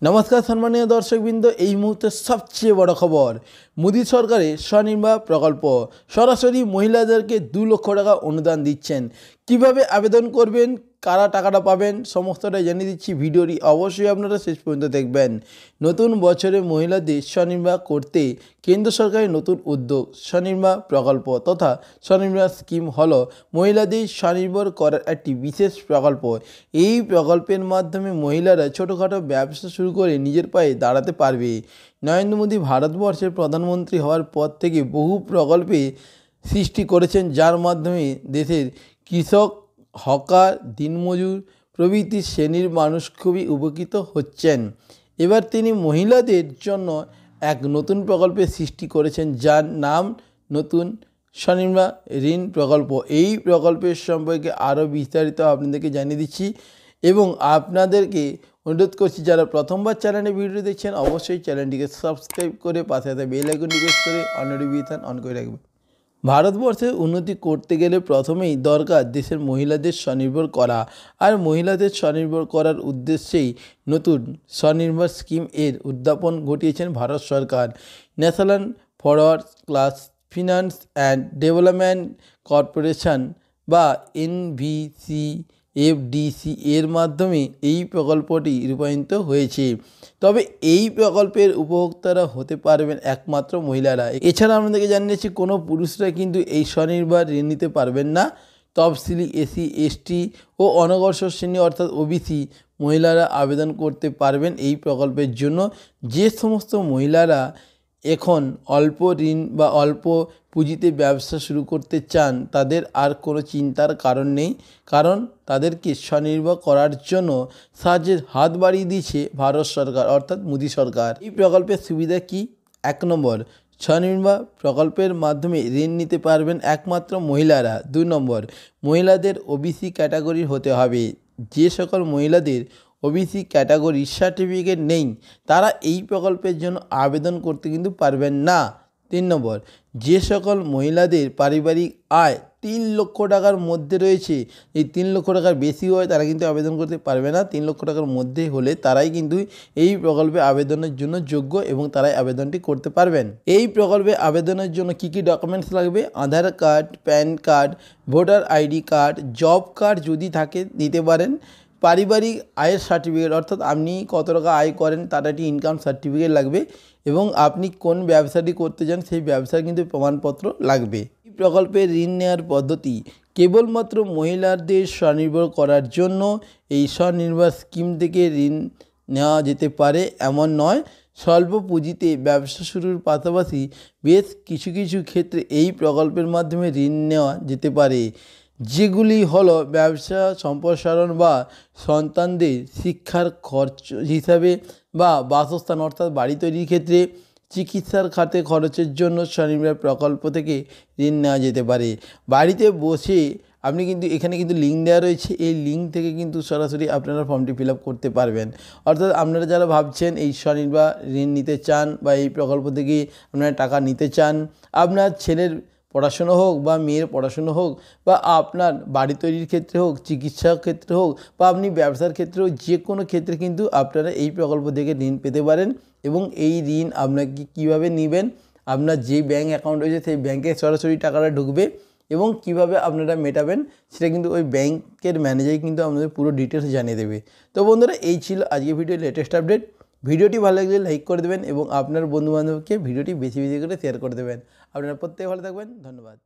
नमस्कार सम्मानीय दर्शकबृंद এই মুহূর্তে সবচেয়ে বড় খবর মোদি সরকারের স্বনির্ভর প্রকল্প সরাসরি মহিলাদেরকে 2 লক্ষ টাকা অনুদান দিচ্ছেন কিভাবে আবেদন করবেন কারা টাকাটা পাবেন সমস্তটা জানিয়ে দিচ্ছি ভিডিওটি অবশ্যই আপনারা শেষ পর্যন্ত দেখবেন নতুন বছরে মহিলাদের স্বনির্ভর করতে কেন্দ্র সরকারের নতুন উদ্যোগ স্বনির্ভর প্রকল্প তথা স্বনির্ভর স্কিম হলো মহিলাদের স্বনির্ভর করার একটি বিশেষ প্রকল্প এই প্রকল্পের মাধ্যমে মহিলারা ছোটখাটো ব্যবসা শুরু করে নিজের পায়ে দাঁড়াতে পারবে নরেন্দ্র মোদি ভারতবর্ষের প্রধানমন্ত্রী হওয়ার পর থেকে বহু প্রকল্পে সৃষ্টি করেছেন যার মাধ্যমে দেশের কৃষক হকার দিনমজুর প্রভৃতি শ্রেণীর মানুষ খুবই উপকৃত হচ্ছেন এবার তিনি মহিলাদের জন্য এক নতুন প্রকল্পের সৃষ্টি করেছেন যার নাম নতুন স্বনির্ভর ঋণ প্রকল্প এই প্রকল্পের সম্পর্কে আরও বিস্তারিত আপনাদেরকে জানিয়ে দিচ্ছি এবং আপনাদেরকে অনুরোধ করছি যারা প্রথমবার চ্যানেলে ভিডিও দেখছেন অবশ্যই চ্যানেলটিকে সাবস্ক্রাইব করে পাশে থাকা বেল আইকনটি প্রেস করে অল নোটিফিকেশন অন করে রাখবেন ভারতবর্ষের উন্নতি করতে গেলে প্রথমেই দরকার দেশের মহিলাদের স্বনির্ভর করা আর মহিলাদের স্বনির্ভর করার উদ্দেশ্যেই নতুন স্বনির্ভর স্কিম এর উদ্যাপন ঘটিয়েছেন ভারত সরকার national forward class finance and development corporation বা এনভিসিএফডিসি এর মাধ্যমে এই প্রকল্পটি রূপায়িত হয়েছে তবে এই প্রকল্পের উপভোক্তারা হতে পারবেন একমাত্র মহিলারা এছাড়া আপনাদেরকে জানিয়েছি কোনো পুরুষরা কিন্তু এই স্বনির্ভর ঋণ নিতে পারবেন না তফসিলি এসসি এসটি ও অনগ্রসর শ্রেণী অর্থাৎ ওবিসি মহিলারা আবেদন করতে পারবেন এই প্রকল্পের জন্য যে সমস্ত মহিলারা এখন অল্প ঋণ বা অল্প পুঁজিতে ব্যবসা শুরু করতে চান তাদের আর কোনো চিন্তার কারণ নেই কারণ তাদেরকে স্বনির্ভর করার জন্য সাহায্যের হাত বাড়িয়ে দিয়েছে ভারত সরকার অর্থাৎ মোদি সরকার এই প্রকল্পের সুবিধা কি 1 নম্বর স্বনির্ভর প্রকল্পের মাধ্যমে ঋণ নিতে পারবেন একমাত্র মহিলারা 2 নম্বর মহিলাদের ওবিসি ক্যাটাগরির হতে হবে যে সকল মহিলাদের ওবিসি ক্যাটাগরি সার্টিফিকেট নেই তারা এই প্রকল্পের জন্য আবেদন করতে কিন্তু পারবেন না 3 নম্বর যে সকল মহিলাদের পারিবারিক আয় 3 লক্ষ টাকার মধ্যে রয়েছে এই 3 লক্ষ টাকার বেশি হয় তারা কিন্তু আবেদন করতে পারবে না 3 লক্ষ টাকার মধ্যে হলে তারাই কিন্তু এই প্রকল্পে আবেদনের জন্য যোগ্য এবং তারাই আবেদনটি করতে পারবেন এই প্রকল্পে আবেদনের জন্য কি কি ডকুমেন্টস লাগবে Aadhaar card PAN card voter ID card job card যদি থাকে দিতে পারেন পারিবারিক আয়ের সার্টিফিকেট অর্থাৎ আপনি কত টাকা আয় করেন তার একটি ইনকাম সার্টিফিকেট লাগবে এবং আপনি কোন ব্যবসাটি করতে চান সেই ব্যবসার কিন্তু প্রমাণপত্র লাগবে এই প্রকল্পের ঋণ নেওয়ার পদ্ধতি কেবলমাত্র মহিলাদের স্বনির্ভর করার জন্য এই স্বনির্ভর স্কিম থেকে ঋণ নেওয়া যেতে পারে এমন নয় স্বল্প পুঁজিতে ব্যবসা শুরুর পাশাপাশি বেশ কিছু কিছু ক্ষেত্রে এই প্রকল্পের মাধ্যমে ঋণ নেওয়া যেতে পারে যেগুলি হলো ব্যবসা সম্প্রসারণ বা সন্তানদের শিক্ষার খরচ হিসাবে বা বাসস্থান অর্থাৎ বাড়ি তৈরির ক্ষেত্রে চিকিৎসার খাতে খরচের জন্য স্বনির্ভর প্রকল্প থেকে ঋণ নেওয়া যেতে পারে বাড়িতে বসে আপনি কিন্তু এখানে কিন্তু লিঙ্ক দেওয়া রয়েছে এই লিঙ্ক থেকে কিন্তু সরাসরি আপনারা ফর্মটি ফিল আপ করতে পারবেন অর্থাৎ আপনারা যারা ভাবছেন এই স্বনির্ভর ঋণ নিতে চান বা এই প্রকল্প থেকে আপনারা টাকা নিতে চান আপনার ছেলের পড়াশুনো হোক বা মেয়ের পড়াশুনো হোক বা আপনার বাড়ি তৈরির ক্ষেত্রে হোক চিকিৎসার ক্ষেত্রে হোক বা আপনি ব্যবসার ক্ষেত্রে হোক যে কোনো ক্ষেত্রে কিন্তু আপনারা এই প্রকল্প থেকে ঋণ পেতে পারেন এবং এই ঋণ আপনাকে কীভাবে নেবেন আপনার যে ব্যাঙ্ক অ্যাকাউন্ট রয়েছে সেই ব্যাঙ্কে সরাসরি টাকাটা ঢুকবে এবং কিভাবে আপনারা মেটাবেন সেটা কিন্তু ওই ব্যাংকের ম্যানেজারই কিন্তু আপনাদের পুরো ডিটেলস জানিয়ে দেবে তো বন্ধুরা এই ছিল আজকে ভিডিওর লেটেস্ট আপডেট ভিডিওটি ভালো লাগলে লাইক করে দেবেন এবং আপনার বন্ধুবান্ধবকে ভিডিওটি বেশি বেশি করে শেয়ার করে দেবেন আপনারা প্রত্যেকে ভালো থাকবেন ধন্যবাদ।